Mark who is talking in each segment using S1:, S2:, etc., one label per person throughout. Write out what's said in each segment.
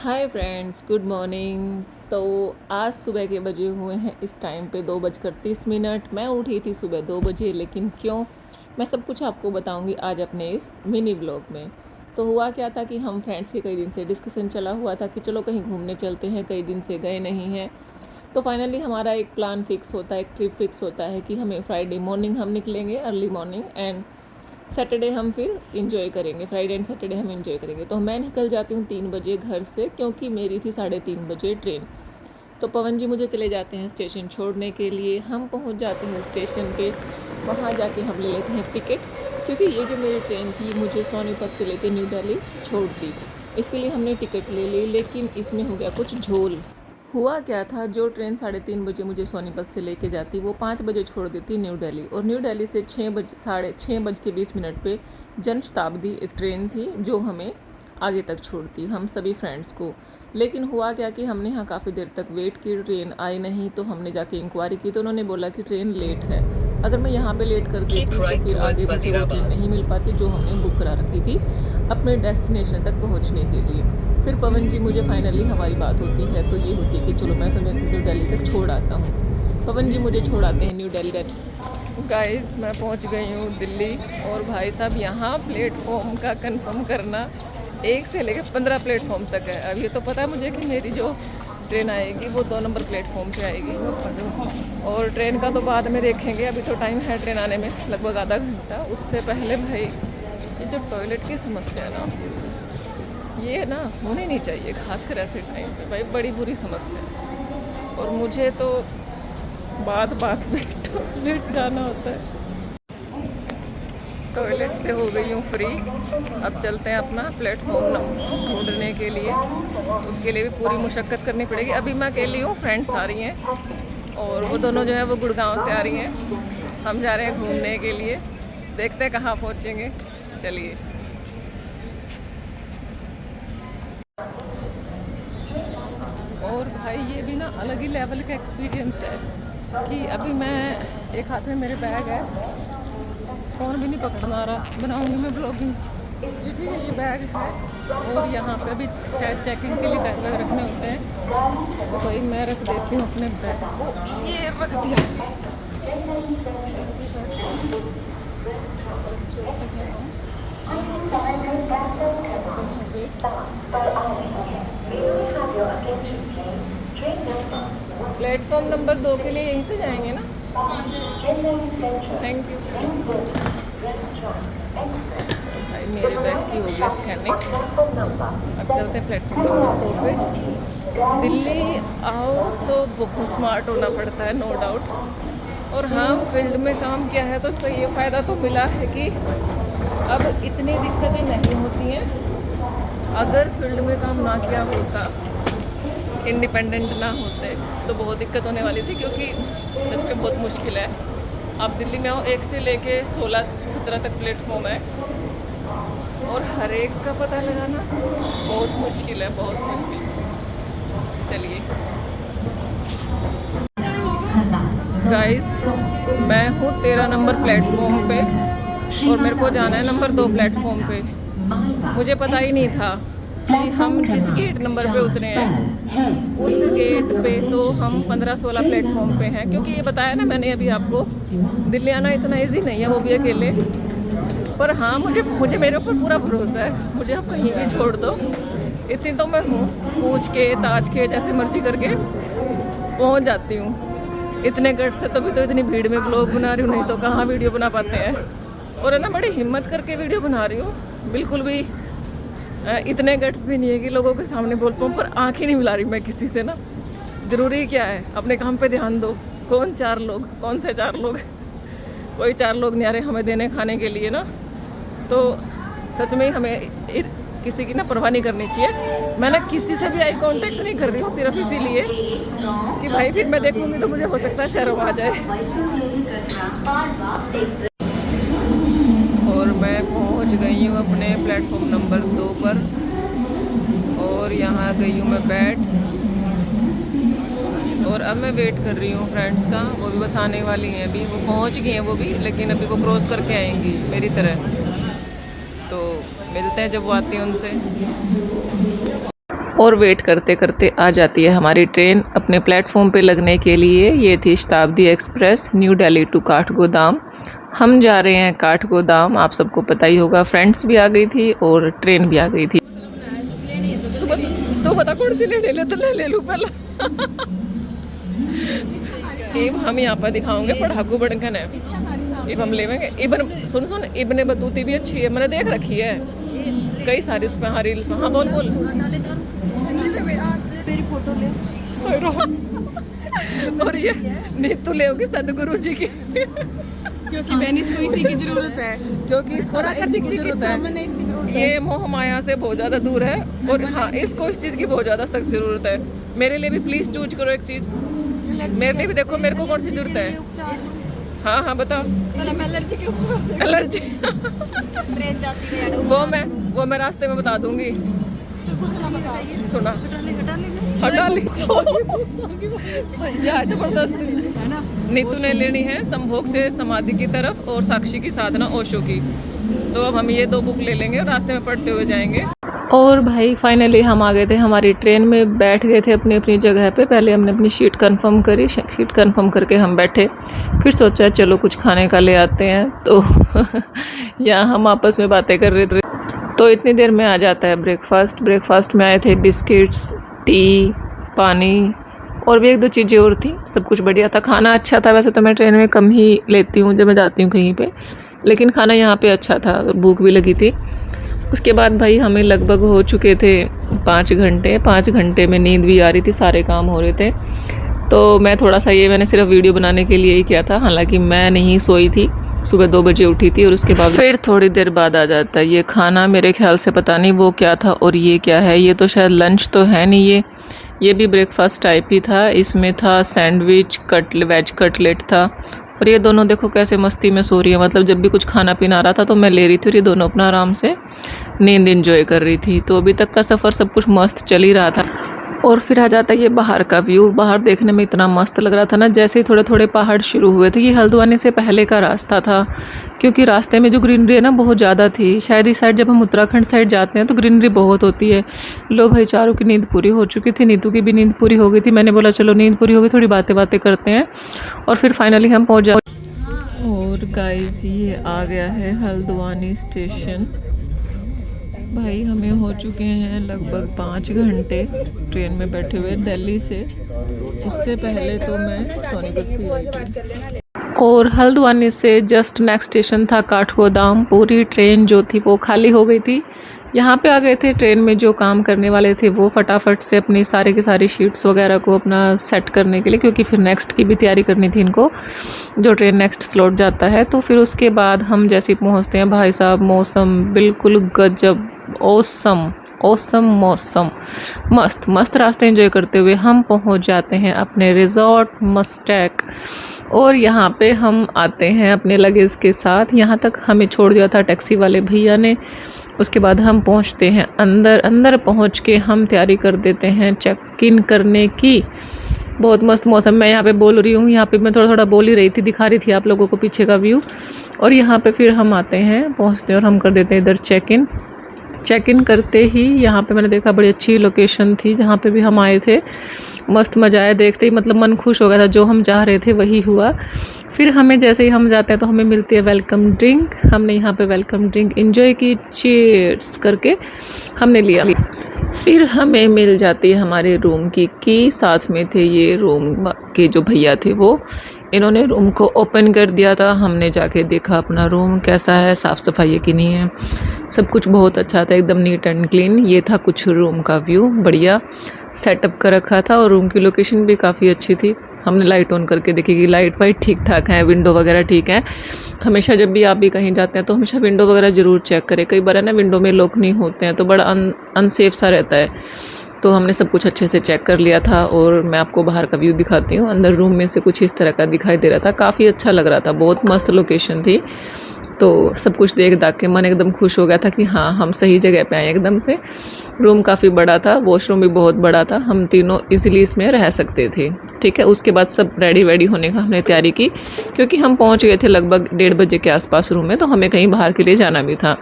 S1: Hi friends, good morning. तो आज सुबह के बजे हुए हैं इस टाइम पे 2:30। मैं उठी थी सुबह 2 बजे, लेकिन क्यों, मैं सब कुछ आपको बताऊंगी आज अपने इस मिनी ब्लॉग में। तो हुआ क्या था कि हम फ्रेंड्स के कई दिन से डिस्कशन चला हुआ था कि चलो कहीं घूमने चलते हैं, कई दिन से गए नहीं हैं। तो फाइनली हमारा एक प्लान फिक्स होता है, एक ट्रिप फिक्स होता है कि हमें फ्राइडे मॉर्निंग हम निकलेंगे, अर्ली मॉर्निंग, एंड सैटरडे हम फिर इंजॉय करेंगे। फ्राइडे एंड सैटरडे हम इंजॉय करेंगे। तो मैं निकल जाती हूँ 3 बजे घर से, क्योंकि मेरी थी 3:30 बजे ट्रेन। तो पवन जी मुझे चले जाते हैं स्टेशन छोड़ने के लिए। हम पहुँच जाते हैं स्टेशन पे, वहाँ जाके हम ले लेते हैं टिकट, क्योंकि ये जो मेरी ट्रेन थी मुझे सोनीपत से लेकर न्यू दिल्ली छोड़ती, इसके लिए हमने टिकट ले ली। लेकिन इसमें हो गया कुछ झोल। हुआ क्या था, जो ट्रेन 3:30 बजे मुझे सोनीपत से लेके जाती वो 5 बजे छोड़ देती न्यू दिल्ली, और न्यू दिल्ली से 6:20 पे जन शताब्दी एक ट्रेन थी जो हमें आगे तक छोड़ती, हम सभी फ्रेंड्स को। लेकिन हुआ क्या कि हमने यहाँ काफ़ी देर तक वेट की, ट्रेन आई नहीं। तो हमने जाके इंक्वायरी की तो उन्होंने बोला कि ट्रेन लेट है। अगर मैं यहाँ पे लेट कर देती तो फिर आगे मुझे वो ट्रेन नहीं मिल पाती जो हमने बुक करा रखी थी अपने डेस्टिनेशन तक पहुँचने के लिए। फिर पवन जी मुझे फाइनली हमारी बात होती है तो ये होती है कि चलो मैं तुम्हें न्यू दिल्ली तक छोड़ आता हूँ। पवन जी मुझे छोड़ाते हैं न्यू दिल्ली। गाइस, मैं पहुँच गई हूँ दिल्ली, और भाई साहब यहाँ प्लेटफॉर्म का कंफर्म करना 1 से लेकर 15 प्लेटफॉर्म तक है। अब ये तो पता है मुझे कि मेरी जो ट्रेन आएगी वो 2 नंबर प्लेटफॉर्म पे आएगी, और ट्रेन का तो बाद में देखेंगे। अभी तो टाइम है ट्रेन आने में लगभग आधा घंटा। उससे पहले भाई ये जो टॉयलेट की समस्या है ना, ये ना होनी नहीं चाहिए, खासकर ऐसे टाइम पे भाई, बड़ी बुरी समस्या है। और मुझे तो बात में टॉयलेट जाना होता है। टॉयलेट से हो गई हूँ फ्री। अब चलते हैं अपना प्लेटफॉर्म ढूंढने के लिए। उसके लिए भी पूरी मुशक्क़त करनी पड़ेगी। अभी मैं अकेली हूँ, फ्रेंड्स आ रही हैं, और वो दोनों जो है वो गुड़गांव से आ रही हैं। हम जा रहे हैं घूमने के लिए, देखते हैं कहाँ पहुँचेंगे। चलिए। और भाई ये भी ना अलग ही लेवल का एक्सपीरियंस है कि अभी मैं, एक हाथ में मेरे बैग है, फ़ोन भी नहीं पकड़ना आ रहा, बनाऊंगी मैं ब्लॉगिंग। ये ठीक है, ये बैग है, और यहाँ पे भी शायद चेकिंग के लिए बैग वैग रखने होते हैं। तो भाई मैं रख देती हूँ अपने बैग को, ये रख दिया। प्लेटफॉर्म नंबर 2 के लिए यहीं से जाएंगे ना? Thank you. भाई मेरे बैग की हो गई स्कैनिंग। अब चलते हैं प्लेटफॉर्म नंबर 2 पे। दिल्ली आओ तो बहुत स्मार्ट होना पड़ता है, नो डाउट। और हाँ, फील्ड में काम किया है तो इसका ये फ़ायदा तो मिला है कि अब इतनी दिक्कतें नहीं होती हैं। अगर फील्ड में काम ना किया होता, इंडिपेंडेंट ना होते, तो बहुत दिक्कत होने वाली थी, क्योंकि इसमें बहुत मुश्किल है। आप दिल्ली में आओ, 1 से लेके 16-17 तक प्लेटफॉर्म है, और हर एक का पता लगाना बहुत मुश्किल है, बहुत मुश्किल। चलिए गाइस, मैं हूँ 13 नंबर प्लेटफॉर्म पे, और मेरे को जाना है नंबर 2 प्लेटफॉर्म पे। मुझे पता ही नहीं था कि हम जिस गेट नंबर पे उतरे हैं उस गेट पे तो हम 15-16 प्लेटफॉर्म पे हैं, क्योंकि ये बताया ना मैंने अभी आपको, दिल्ली आना इतना इजी नहीं है, वो भी अकेले। पर हाँ, मुझे मेरे ऊपर पूरा भरोसा है, मुझे आप कहीं भी छोड़ दो, इतनी तो मैं हूँ, पूछ के ताज के जैसे मर्जी करके पहुँच जाती हूँ। इतने गट से तभी तो इतनी भीड़ में ब्लॉग बना रही हूँ, नहीं तो कहाँ वीडियो बना पाते हैं। और है ना, बड़ी हिम्मत करके वीडियो बना रही हूँ, बिल्कुल भी इतने गट्स भी नहीं है कि लोगों के सामने बोल पाऊँ, पर आँख ही नहीं मिला रही मैं किसी से ना। ज़रूरी क्या है, अपने काम पे ध्यान दो। कौन 4 लोग, कौन से 4 लोग? कोई 4 लोग नहीं आ रहे हमें देने खाने के लिए ना। तो सच में ही हमें किसी की ना परवाह नहीं करनी चाहिए। मैं ना किसी से भी आई कांटेक्ट नहीं कर रही हूँ, सिर्फ इसीलिए कि भाई फिर मैं देखूँगी तो मुझे हो सकता है शर्म आ जाए। और मैं पहुँच गई हूँ अपने प्लेटफॉर्म नंबर 2 पर, और यहाँ गई हूँ मैं बैठ, और अब मैं वेट कर रही हूँ फ्रेंड्स का। वो भी बस आने वाली हैं, अभी वो पहुँच गई हैं वो भी, लेकिन अभी वो क्रॉस करके आएंगी मेरी तरह। तो मिलते हैं जब वो आती हैं उनसे। और वेट करते करते आ जाती है हमारी ट्रेन अपने प्लेटफॉर्म पे लगने के लिए। ये थी शताब्दी एक्सप्रेस न्यू दिल्ली टू काठगोदाम। हम जा रहे हैं काठगोदाम, आप सबको पता ही होगा। फ्रेंड्स भी आ गई थी और ट्रेन भी आ गई थी। तो बता कौन सी ले तो ले लूँ पहले। हम यहाँ पर दिखाओगे पढ़ाकू बड़कन है। इब हम लेवेंगे। इबन सुन इब्ने बतूती भी अच्छी है, मैंने देख रखी है कई सारी उस पर। हाँ रील। हाँ बोल तेरी फोटो ले। और ये नीतू ले होगी सदगुरु जी की, क्योंकि मैंने इसको इसी की जरूरत है, क्योंकि इसको इसी की जरूरत है। ये मोह माया से बहुत ज़्यादा दूर है और हाँ इसको इस चीज़ की बहुत ज़्यादा सख्त ज़रूरत है। मेरे लिए भी प्लीज़ चूज करो एक चीज़। मेरे लिए भी देखो मेरे को कौन सी जरूरत है। हाँ बताओ। एलर्जी के उपचार। एलर्जी वो मैं रास्ते में बता दूंगी। सुना हटा ली जबरदस्ती। नीतू ने लेनी है संभोग से समाधि की तरफ और साक्षी की साधना ओशो की। तो अब हम ये 2 बुक ले लेंगे और रास्ते में पढ़ते हुए जाएंगे। और भाई फाइनली हम आ गए थे हमारी ट्रेन में, बैठ गए थे अपनी अपनी जगह पे। पहले हमने अपनी सीट कंफर्म करी, सीट कंफर्म करके हम बैठे। फिर सोचा चलो कुछ खाने का ले आते हैं। तो यहाँ हम आपस में बातें कर रहे थे, तो इतनी देर में आ जाता है ब्रेकफास्ट में आए थे बिस्किट्स, टी, पानी और भी 1-2 चीज़ें और थी। सब कुछ बढ़िया था, खाना अच्छा था। वैसे तो मैं ट्रेन में कम ही लेती हूँ जब मैं जाती हूँ कहीं पे, लेकिन खाना यहाँ पे अच्छा था, भूख भी लगी थी। उसके बाद भाई हमें लगभग हो चुके थे 5 घंटे। 5 घंटे में नींद भी आ रही थी, सारे काम हो रहे थे। तो मैं थोड़ा सा मैंने सिर्फ वीडियो बनाने के लिए ही किया था। हालांकि मैं नहीं सोई थी, सुबह 2 बजे उठी थी। और उसके बाद फिर थोड़ी देर बाद आ जाता है ये खाना। मेरे ख्याल से पता नहीं वो क्या था और ये क्या है। ये तो शायद लंच तो है नहीं, ये भी ब्रेकफास्ट टाइप ही था। इसमें था सैंडविच, वेज कटलेट था। और ये दोनों देखो कैसे मस्ती में सो रही है। मतलब जब भी कुछ खाना पीना आ रहा था तो मैं ले रही थी और ये दोनों अपना आराम से नींद एंजॉय कर रही थी। तो अभी तक का सफ़र सब कुछ मस्त चल ही रहा था। और फिर आ जाता है ये बाहर का व्यू। बाहर देखने में इतना मस्त लग रहा था ना, जैसे ही थोड़े थोड़े पहाड़ शुरू हुए थे। ये हल्द्वानी से पहले का रास्ता था, क्योंकि रास्ते में जो ग्रीनरी है ना बहुत ज़्यादा थी। शायद इस साइड जब हम उत्तराखंड साइड जाते हैं तो ग्रीनरी बहुत होती है। लो भाई चारों की नींद पूरी हो चुकी थी, नीतू की भी नींद पूरी हो गई थी। मैंने बोला चलो नींद पूरी होगी, थोड़ी बातें करते हैं। और फिर फाइनली हम पहुँच जाए। और गाइस ये आ गया है हल्द्वानी स्टेशन। भाई हमें हो चुके हैं लगभग 5 घंटे ट्रेन में बैठे हुए दिल्ली से। उससे पहले तो मैं सोनीपत से आई थी। और हल्द्वानी से जस्ट नेक्स्ट स्टेशन था काठगोदाम। पूरी ट्रेन जो थी वो खाली हो गई थी। यहाँ पे आ गए थे ट्रेन में जो काम करने वाले थे वो फटाफट से अपनी सारे की सारी शीट्स वगैरह को अपना सेट करने के लिए, क्योंकि फिर नेक्स्ट की भी तैयारी करनी थी इनको, जो ट्रेन नेक्स्ट स्लॉट जाता है। तो फिर उसके बाद हम जैसे ही पहुँचते हैं भाई साहब, मौसम बिल्कुल गजब, ओसम मौसम, मस्त रास्ते एंजॉय करते हुए हम पहुंच जाते हैं अपने रिजॉर्ट मस्टैक। और यहाँ पे हम आते हैं अपने लगेज के साथ। यहाँ तक हमें छोड़ दिया था टैक्सी वाले भैया ने। उसके बाद हम पहुँचते हैं अंदर पहुँच के हम तैयारी कर देते हैं चेक इन करने की। बहुत मस्त मौसम। मैं यहाँ पे बोल रही हूँ, यहाँ पे मैं थोड़ा बोल ही रही थी, दिखा रही थी आप लोगों को पीछे का व्यू। और यहाँ पे फिर हम आते हैं, पहुँचते हैं और हम कर देते हैं इधर चेक इन करते ही यहाँ पे मैंने देखा बड़ी अच्छी लोकेशन थी जहाँ पे भी हम आए थे। मस्त मज़ा आया देखते ही, मतलब मन खुश हो गया था। जो हम चाह रहे थे वही हुआ। फिर हमें जैसे ही हम जाते हैं तो हमें मिलती है वेलकम ड्रिंक। हमने यहाँ पे वेलकम ड्रिंक एंजॉय की, चीयर्स करके हमने लिया। फिर हमें मिल जाती है हमारे रूम की साथ में थे ये रूम के जो भैया थे वो, इन्होंने रूम को ओपन कर दिया था। हमने जाके देखा अपना रूम कैसा है, साफ़ सफाई की नहीं है, सब कुछ बहुत अच्छा था, एकदम नीट एंड क्लीन। ये था कुछ रूम का व्यू, बढ़िया सेटअप कर रखा था। और रूम की लोकेशन भी काफ़ी अच्छी थी। हमने लाइट ऑन करके देखी कि लाइट वाइट ठीक ठाक है, विंडो वगैरह ठीक है। हमेशा जब भी आप भी कहीं जाते हैं तो हमेशा विंडो वगैरह ज़रूर चेक करें। कई बार है ना विंडो में लॉक नहीं होते हैं तो बड़ा अनसेफ सा रहता है। तो हमने सब कुछ अच्छे से चेक कर लिया था। और मैं आपको बाहर का व्यू दिखाती हूँ। अंदर रूम में से कुछ इस तरह का दिखाई दे रहा था, काफ़ी अच्छा लग रहा था, बहुत मस्त लोकेशन थी। तो सब कुछ देख दाख के मन एकदम खुश हो गया था कि हाँ हम सही जगह पे आए एकदम से। रूम काफ़ी बड़ा था, वॉशरूम भी बहुत बड़ा था, हम तीनों इजीली इसमें रह सकते थे। ठीक है, उसके बाद सब रेडी वेडी होने का हमने तैयारी की, क्योंकि हम पहुंच गए थे लगभग 1:30 बजे के आसपास रूम में, तो हमें कहीं बाहर के लिए जाना भी था।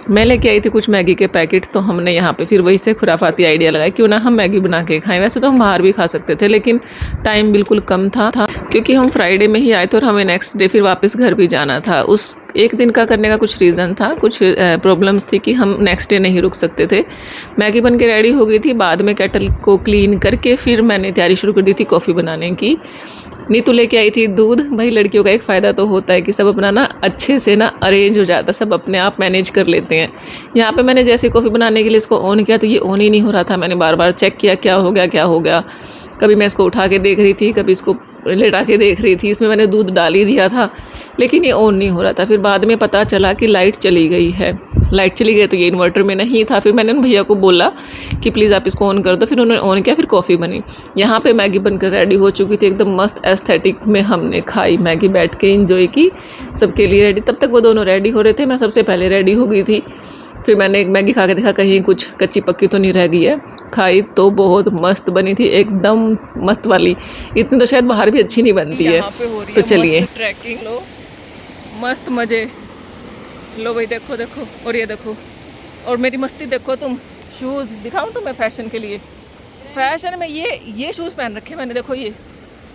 S1: मैं लेके आई थी कुछ मैगी के पैकेट, तो हमने यहाँ पे फिर वही से खुराफाती आइडिया लगाया क्यों ना हम मैगी बना के खाएं। वैसे तो हम बाहर भी खा सकते थे, लेकिन टाइम बिल्कुल कम था क्योंकि हम फ्राइडे में ही आए थे और हमें नेक्स्ट डे फिर वापस घर भी जाना था। उस एक दिन का करने का कुछ रीज़न था, कुछ प्रॉब्लम्स थी कि हम नेक्स्ट डे नहीं रुक सकते थे। मैगी बन के रेडी हो गई थी, बाद में केटल को क्लीन करके फिर मैंने तैयारी शुरू कर दी थी कॉफ़ी बनाने की। नीतू लेके आई थी दूध। भाई लड़कियों का एक फ़ायदा तो होता है कि सब अपना ना अच्छे से ना अरेंज हो जाता है, सब अपने आप मैनेज कर लेते हैं। यहाँ पे मैंने जैसे कॉफ़ी बनाने के लिए इसको ऑन किया तो ये ऑन ही नहीं हो रहा था। मैंने बार बार चेक किया क्या हो गया क्या हो गया। कभी मैं इसको उठा के देख रही थी, कभी इसको लेटा के देख रही थी। इसमें मैंने दूध डाल ही दिया था लेकिन ये ऑन नहीं हो रहा था। फिर बाद में पता चला कि लाइट चली गई है। लाइट चली गई तो ये इन्वर्टर में नहीं था। फिर मैंने भैया को बोला कि प्लीज़ आप इसको ऑन कर दो। फिर उन्होंने ऑन किया, फिर कॉफ़ी बनी। यहाँ पे मैगी बनकर रेडी हो चुकी थी, एकदम मस्त एस्थेटिक में हमने खाई मैगी, बैठ के इंजॉय की, सबके लिए रेडी। तब तक वो दोनों रेडी हो रहे थे, मैं सबसे पहले रेडी हो गई थी। फिर मैंने एक मैगी खा के देखा कहीं कुछ कच्ची पक्की तो नहीं रह गई है। खाई तो बहुत मस्त बनी थी, एकदम मस्त वाली। इतनी तो शायद बाहर भी अच्छी नहीं बनती है। तो चलिए ट्रैकिंग लो, मस्त मज़े लो भाई। देखो देखो, और ये देखो, और मेरी मस्ती देखो तुम। शूज़ दिखाऊं तुम्हें फैशन के लिए। फैशन में ये शूज़ पहन रखे मैंने, देखो ये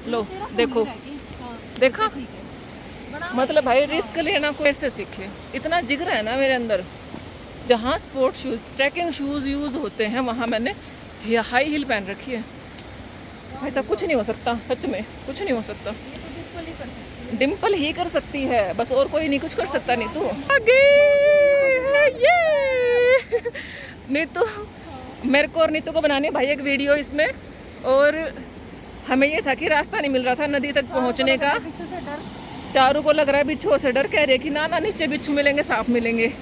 S1: लो, देखो देखा। मतलब भाई रिस्क लेना कोई से सीखे, इतना जिगर है ना मेरे अंदर। जहाँ sport shoes, trekking shoes use होते हैं वहाँ मैंने हाई हील पहन रखी है। ऐसा कुछ नहीं हो सकता, सच में कुछ नहीं हो सकता। डिम्पल ही कर सकती है बस, और कोई नहीं कुछ कर सकता। नहीं तू आगे ये नहीं तो मेरे को और नीतू को बनानी भाई एक वीडियो इसमें। और हमें ये था कि रास्ता नहीं मिल रहा था नदी तक पहुंचने का। चारू को लग रहा है बिच्छू से डर, कह रहे कि ना नीचे बिच्छू मिलेंगे, सांप मिलेंगे।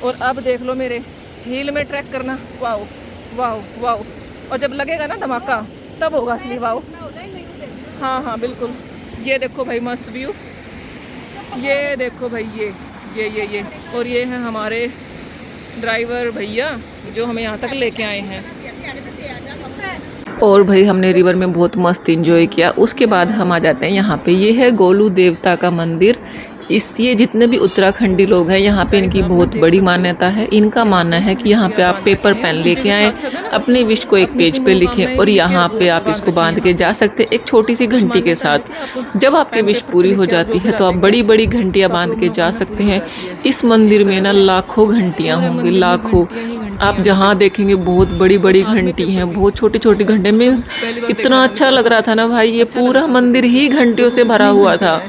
S1: और अब देख लो मेरे हील में ट्रैक करना, वाओ वाओ वाओ। और जब लगेगा ना धमाका तब होगा असली वाओ। हाँ हाँ बिल्कुल। ये देखो भाई मस्त व्यू, ये देखो भाई ये और ये है हमारे ड्राइवर भैया जो हमें यहाँ तक लेके आए हैं। और भाई हमने रिवर में बहुत मस्त एंजॉय किया। उसके बाद हम आ जाते हैं यहाँ पे, ये है गोलू देवता का मंदिर। ये जितने भी उत्तराखंडी लोग हैं यहाँ पे इनकी बहुत बड़ी मान्यता है। इनका मानना है कि यहाँ पे आप पेपर पेन लेके आएँ, अपने विश को एक पेज पे लिखें और यहाँ पे आप इसको बांध के जा सकते हैं एक छोटी सी घंटी के साथ। जब आपकी विश पूरी हो जाती है तो आप बड़ी बड़ी घंटियाँ बांध के जा सकते हैं। इस मंदिर में ना लाखों घंटियाँ होंगी, लाखों। आप जहाँ देखेंगे बहुत बड़ी बड़ी घंटी हैं, बहुत छोटी छोटी घंटे। मीन्स इतना अच्छा लग रहा था ना भाई, ये पूरा मंदिर ही घंटियों से भरा हुआ था।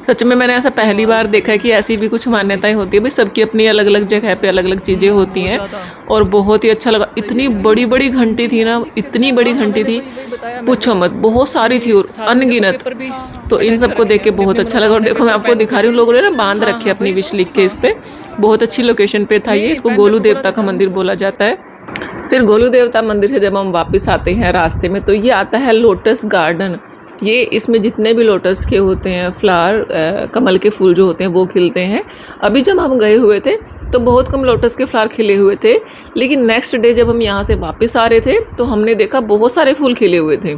S1: सच में मैंने ऐसा पहली बार देखा है कि ऐसी भी कुछ मान्यताएं होती है। भाई सबकी अपनी अलग अलग जगह पे अलग अलग चीज़ें होती हैं। और बहुत ही अच्छा लगा, इतनी बड़ी बड़ी घंटी थी ना, इतनी बड़ी घंटी थी पूछो मत, बहुत सारी थी और अनगिनत। तो इन सबको देख के बहुत अच्छा लगा। और देखो मैं आपको दिखा रही हूँ, लोगों ने ना बांध रखे अपनी विश लिख के इस पे। बहुत अच्छी लोकेशन पे था ये, इसको गोलू देवता का मंदिर बोला जाता है। फिर गोलू देवता मंदिर से जब हम वापस आते हैं रास्ते में तो ये आता है लोटस गार्डन। ये इसमें जितने भी लोटस के होते हैं फ्लावर, कमल के फूल जो होते हैं वो खिलते हैं। अभी जब हम गए हुए थे तो बहुत कम लोटस के फ्लावर खिले हुए थे, लेकिन नेक्स्ट डे जब हम यहाँ से वापस आ रहे थे तो हमने देखा बहुत सारे फूल खिले हुए थे।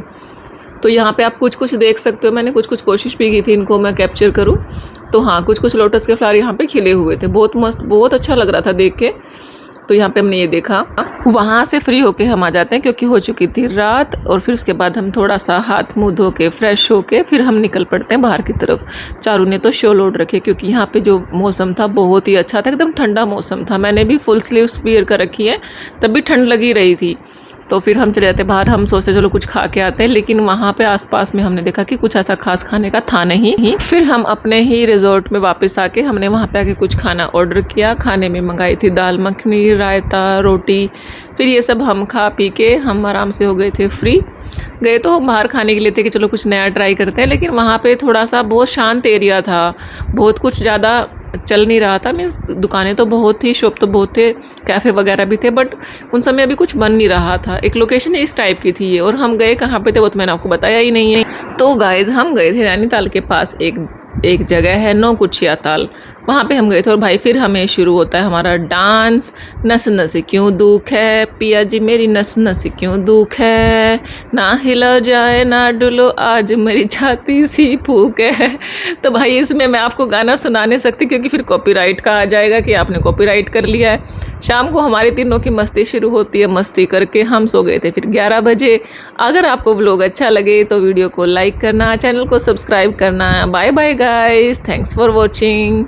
S1: तो यहाँ पे आप कुछ कुछ देख सकते हो। मैंने कुछ कुछ कोशिश भी की थी इनको मैं कैप्चर करूँ। तो हाँ, कुछ कुछ लोटस के फ्लावर यहाँ पे खिले हुए थे, बहुत मस्त, बहुत अच्छा लग रहा था देख के। तो यहाँ पे हमने ये देखा। वहाँ से फ्री होके हम आ जाते हैं क्योंकि हो चुकी थी रात। और फिर उसके बाद हम थोड़ा सा हाथ मुँह धो के फ्रेश होके फिर हम निकल पड़ते हैं बाहर की तरफ। चारू ने तो शॉल ओढ़ रखे क्योंकि यहाँ पे जो मौसम था बहुत ही अच्छा था, एकदम ठंडा मौसम था। मैंने भी फुल स्लीव्स वियर कर रखी है, तब भी ठंड लगी रही थी। तो फिर हम चले जाते बाहर। हम सोचते चलो कुछ खा के आते हैं, लेकिन वहाँ पे आसपास में हमने देखा कि कुछ ऐसा खास खाने का था नहीं। फिर हम अपने ही रिजॉर्ट में वापस आके हमने वहाँ पे आके कुछ खाना ऑर्डर किया। खाने में मंगाई थी दाल मखनी, रायता, रोटी। फिर ये सब हम खा पी के हम आराम से हो गए थे फ्री। गए तो बाहर खाने के लिए थे कि चलो कुछ नया ट्राई करते हैं, लेकिन वहाँ पे थोड़ा सा बहुत शांत एरिया था, बहुत कुछ ज़्यादा चल नहीं रहा था। मीन्स दुकानें तो बहुत थी, शॉप तो बहुत थे, कैफ़े वगैरह भी थे, बट उन समय अभी कुछ बन नहीं रहा था। एक लोकेशन इस टाइप की थी ये। और हम गए कहाँ पे थे वो तो मैंने आपको बताया ही नहीं है। तो गाइज़ हम गए थे नैनीताल के पास एक जगह है नौकुचिया ताल। वहाँ पे हम गए थे और भाई फिर हमें शुरू होता है हमारा डांस। नस नस क्यों दुख है पिया जी मेरी नस नस क्यों दुख है, ना हिला जाए ना डुलो आज मेरी छाती सी फूक है। तो भाई इसमें मैं आपको गाना सुना नहीं सकती क्योंकि फिर कॉपीराइट का आ जाएगा कि आपने कॉपीराइट कर लिया है। शाम को हमारे तीनों की मस्ती शुरू होती है, मस्ती करके हम सो गए थे फिर 11 बजे। अगर आपको व्लॉग अच्छा लगे तो वीडियो को लाइक करना, चैनल को सब्सक्राइब करना। Bye bye guys, thanks for watching.